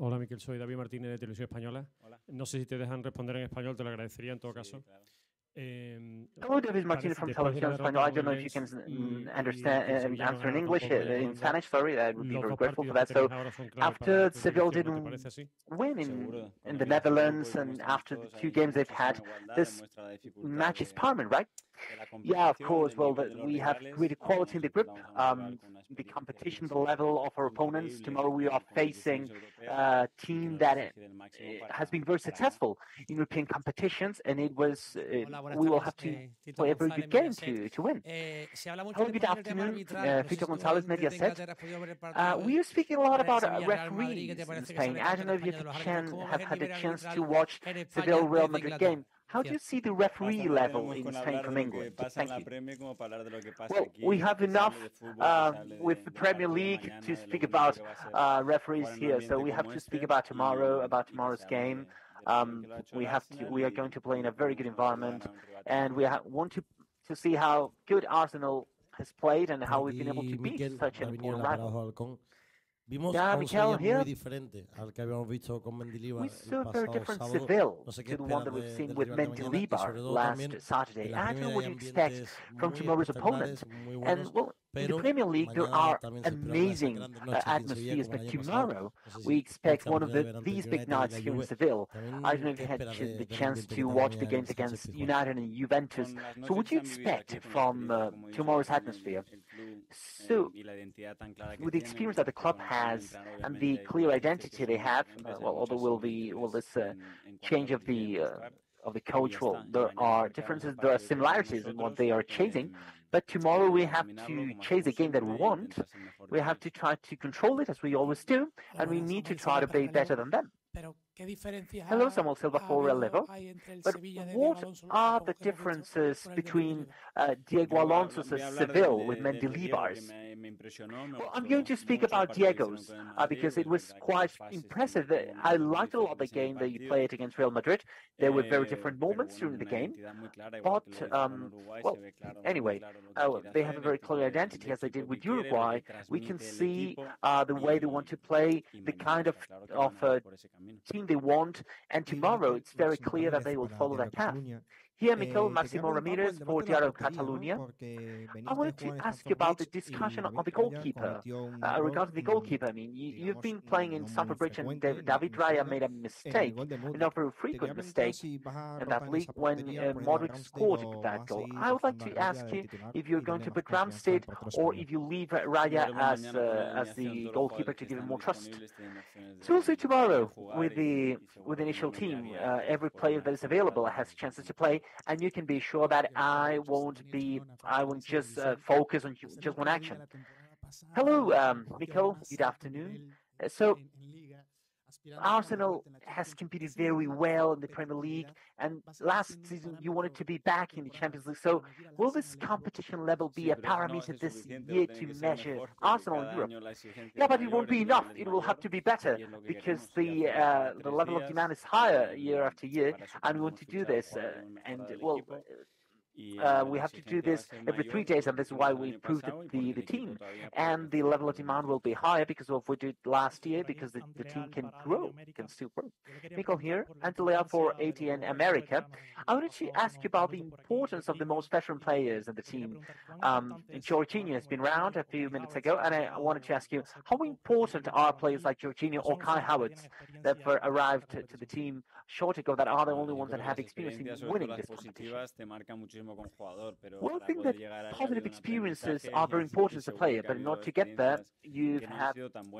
Hola, Mikel, soy David Martínez de Televisión Española. Hola. No sé si te dejan responder en español, te lo agradecería en todo caso. Claro. Hello, David Martinez from Televisión Española. I don't know if you can understand answer in English, in Spanish, sorry, I would be very grateful for that. So, after Seville didn't win in the Netherlands and after the two games they've had, this match is paramount, right? Yeah, of course. Well, we have great equality in the group. The competition, the level of our opponents. Tomorrow we are facing a team that has been very successful in European competitions, and it was we will have to play a very good game to win. Hello, good afternoon, Fito González, Mediaset. We are speaking a lot about referees in Spain. I don't know if you have had a chance to watch Seville Real Madrid game. How do you see the referee level in Spain from England? Thank you. Well, we have enough with the Premier League to speak about referees here, so we have to speak about tomorrow's game. We are going to play in a very good environment, and we want to see how good Arsenal has played and how we've been able to beat such an important rival. Vimos Mikel here. Muy diferente al que habíamos visto con Mendilibar. We saw a very different Seville to the one that we've seen with Mendilibar last Saturday. I don't know what you expect from tomorrow's opponent. And well, in the Premier League, there are amazing atmospheres, but tomorrow we expect one of these big nights here in Seville. I don't know if you had the chance to watch the games against United and Juventus. So what do you expect from tomorrow's atmosphere? So, with the experience that the club has and the clear identity they have, although this change of the coach, well, there are differences, there are similarities in what they are chasing. But tomorrow we have to chase a game that we want. We have to try to control it as we always do, and we need to try to be better than them. Hello, Samuel Silva for Real Level. But what are the differences between Diego Alonso's Seville with Mendilibar's? Well, I'm going to speak about Diego's because it was quite impressive. I liked a lot the game that you played against Real Madrid. There were very different moments during the game. But, well, anyway, they have a very clear identity as they did with Uruguay. We can see the way they want to play, the kind of team they want, and tomorrow it's very clear that they will follow that path. Here, Mikel Maximo Ramirez for Diario Catalunya. I wanted to ask you about the discussion on the goalkeeper. Regarding the goalkeeper, I mean, you've been playing in Stamford Bridge, and David Raya made a mistake, a not very frequent mistake in that league when Modric scored that goal. I would like to ask you if you're going to put Ramsted or if you leave Raya as the goalkeeper to give him more trust. So also tomorrow with the initial team, every player that is available has chances to play. And you can be sure that I won't just focus on just one action. Hello, Mikel. Good afternoon. So, Arsenal has competed very well in the Premier League, and last season you wanted to be back in the Champions League. So, will this competition level be a parameter this year to measure Arsenal in Europe? Yeah, but it won't be enough. It will have to be better because the level of demand is higher year after year, and we want to do this. We have to do this every 3 days, and this is why we improved the team. And the level of demand will be higher because of what we did last year, because the team can grow, can still grow. Mikel here, Antalya for ATN America. I wanted to ask you about the importance of the most veteran players in the team. Jorginho has been around a few minutes ago, and I wanted to ask you, how important are players like Jorginho or Kai Havertz that arrived to the team short ago that are the only ones that have experience in winning this competition? Well, I think that positive experiences are very important as a player, but in order to get there, you have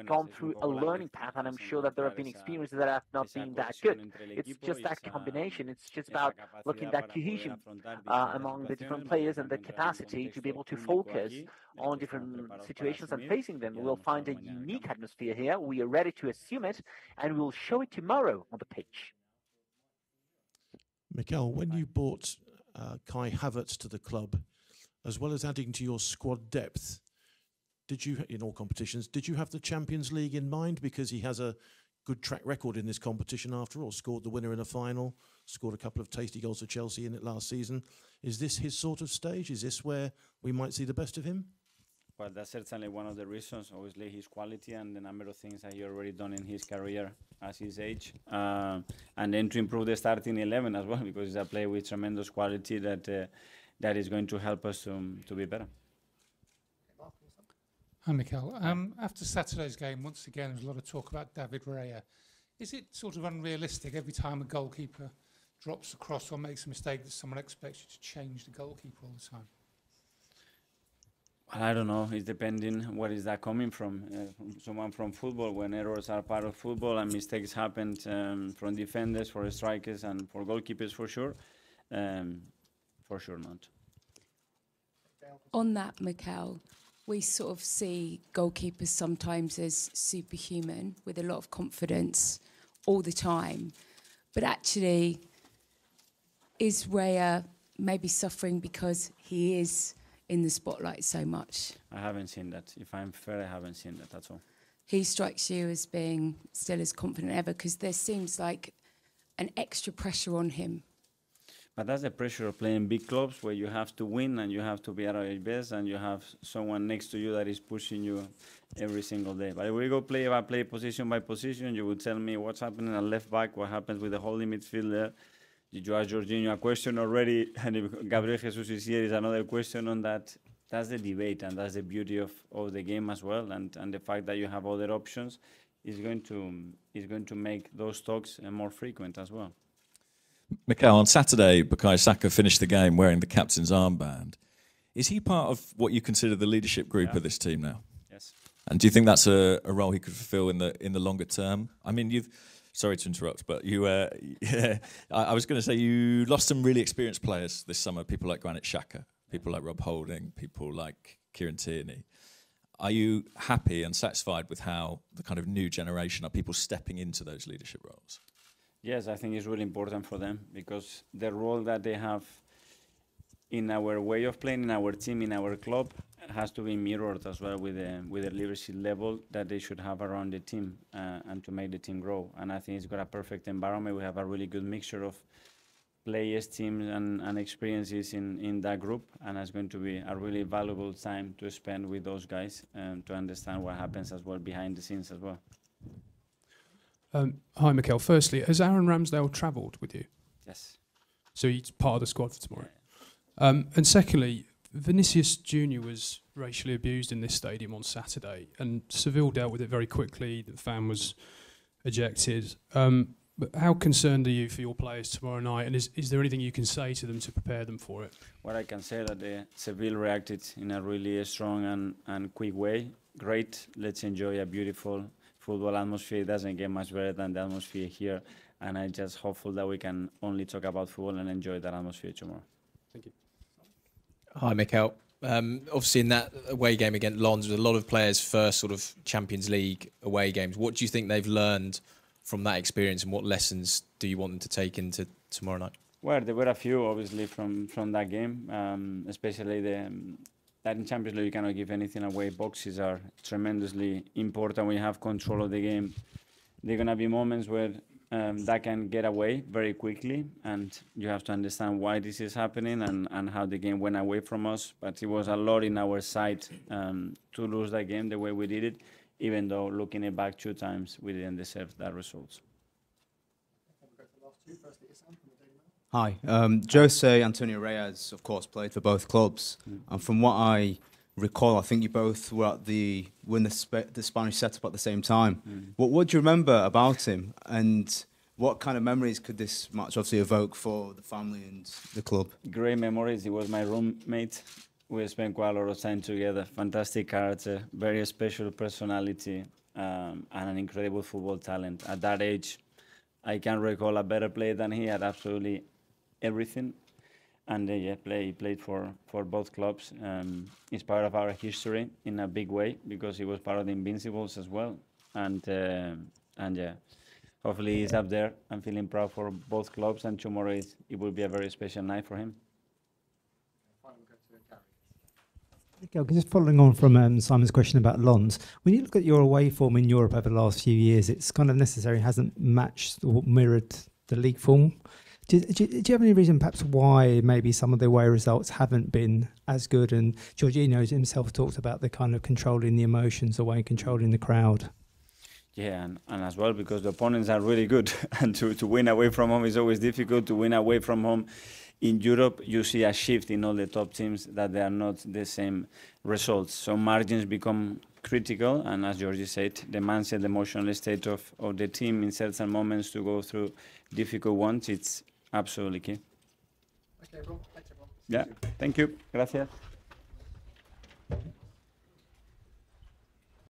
gone through a learning path, and I'm sure that there have been experiences that have not been that good. It's just that combination. It's just about looking at that cohesion among the different players and the capacity to be able to focus on different situations and facing them. We'll find a unique atmosphere here. We are ready to assume it, and we'll show it tomorrow on the pitch. Mikel, when you bought Kai Havertz to the club, as well as adding to your squad depth, did you, in all competitions, did you have the Champions League in mind? Because he has a good track record in this competition after all, scored the winner in a final, scored a couple of tasty goals for Chelsea in it last season. Is this his sort of stage? Is this where we might see the best of him? Well, that's certainly one of the reasons, obviously, his quality and the number of things that he already done in his career at his age. And then to improve the starting 11 as well, because he's a player with tremendous quality that is going to help us to be better. Hi, Mikel. After Saturday's game, once again, there's a lot of talk about David Raya. Is it sort of unrealistic every time a goalkeeper drops across or makes a mistake that someone expects you to change the goalkeeper all the time? Well, I don't know. It's depending where is that coming from. Someone from football, when errors are part of football and mistakes happen from defenders, for strikers, and for goalkeepers, for sure. For sure not. On that, Mikel, we sort of see goalkeepers sometimes as superhuman with a lot of confidence all the time. But actually, is Raya maybe suffering because he is in the spotlight so much? I haven't seen that. If I'm fair, I haven't seen that at all. He strikes you as being still as confident ever because there seems like an extra pressure on him. But that's the pressure of playing big clubs where you have to win and you have to be at your best and you have someone next to you that is pushing you every single day. But if we go play position by position, you would tell me what's happening at left back, what happens with the holding midfielder. Did you ask Jorginho a question already? And if Gabriel Jesus is here, is another question on that. That's the debate, and that's the beauty of the game as well. And the fact that you have other options is going to make those talks more frequent as well. Mikel, on Saturday, Bukayo Saka finished the game wearing the captain's armband. Is he part of what you consider the leadership group of this team now? Yes. And do you think that's a role he could fulfil in the longer term? I mean, sorry to interrupt, but I was going to say you lost some really experienced players this summer, people like Granit Xhaka, people like Rob Holding, people like Kieran Tierney. Are you happy and satisfied with how the kind of new generation, are people stepping into those leadership roles? Yes, I think it's really important for them because the role that they have in our way of playing, in our team, in our club, has to be mirrored as well with the leadership level that they should have around the team and to make the team grow. And I think it's got a perfect environment. We have a really good mixture of players, teams, and experiences in that group. And it's going to be a really valuable time to spend with those guys to understand what happens as well behind the scenes as well. Hi, Mikel. Firstly, has Aaron Ramsdale travelled with you? Yes. So he's part of the squad for tomorrow. Yeah. And secondly, Vinicius Junior was racially abused in this stadium on Saturday, and Seville dealt with it very quickly. The fan was ejected. But how concerned are you for your players tomorrow night? And is there anything you can say to them to prepare them for it? What I can say that Seville reacted in a really strong and quick way. Great. Let's enjoy a beautiful football atmosphere. It doesn't get much better than the atmosphere here, and I'm just hopeful that we can only talk about football and enjoy that atmosphere tomorrow. Thank you. Hi, Mikel. Obviously, in that away game against Lens, with a lot of players' first sort of Champions League away games, what do you think they've learned from that experience, and what lessons do you want them to take into tomorrow night? Well, there were a few, obviously, from that game, especially that in Champions League you cannot give anything away. Boxes are tremendously important when you have control of the game. There are going to be moments where that can get away very quickly, and you have to understand why this is happening and how the game went away from us. But it was a lot in our side to lose that game the way we did it, even though looking it back 2 times, we didn't deserve that result. Hi, Jose Antonio Reyes, of course, played for both clubs, and from what I recall, I think you both were at the Spanish setup at the same time. What do you remember about him, and what kind of memories could this match obviously evoke for the family and the club? Great memories. He was my roommate. We spent quite a lot of time together. Fantastic character, very special personality, and an incredible football talent. At that age, I can't recall a better player than he had. Absolutely everything, and he played for both clubs. He's part of our history in a big way because he was part of the Invincibles as well, and yeah, hopefully he's up there. I'm feeling proud for both clubs, and tomorrow it will be a very special night for him. Okay, just following on from Simon's question about Lens, when you look at your away form in Europe over the last few years, it's kind of necessary, hasn't matched or mirrored the league form. Do you have any reason perhaps why maybe some of the away results haven't been as good? And Jorginho himself talked about the kind of controlling the emotions away, controlling the crowd. Yeah, and as well because the opponents are really good, and to win away from home is always difficult. To win away from home in Europe, you see a shift in all the top teams that they are not the same results. So margins become critical, and as Georgie said, the mindset, the emotional state of the team in certain moments to go through difficult ones, it's absolutely key. Okay, Rob. Thanks, everyone. Yeah, thank you. Gracias.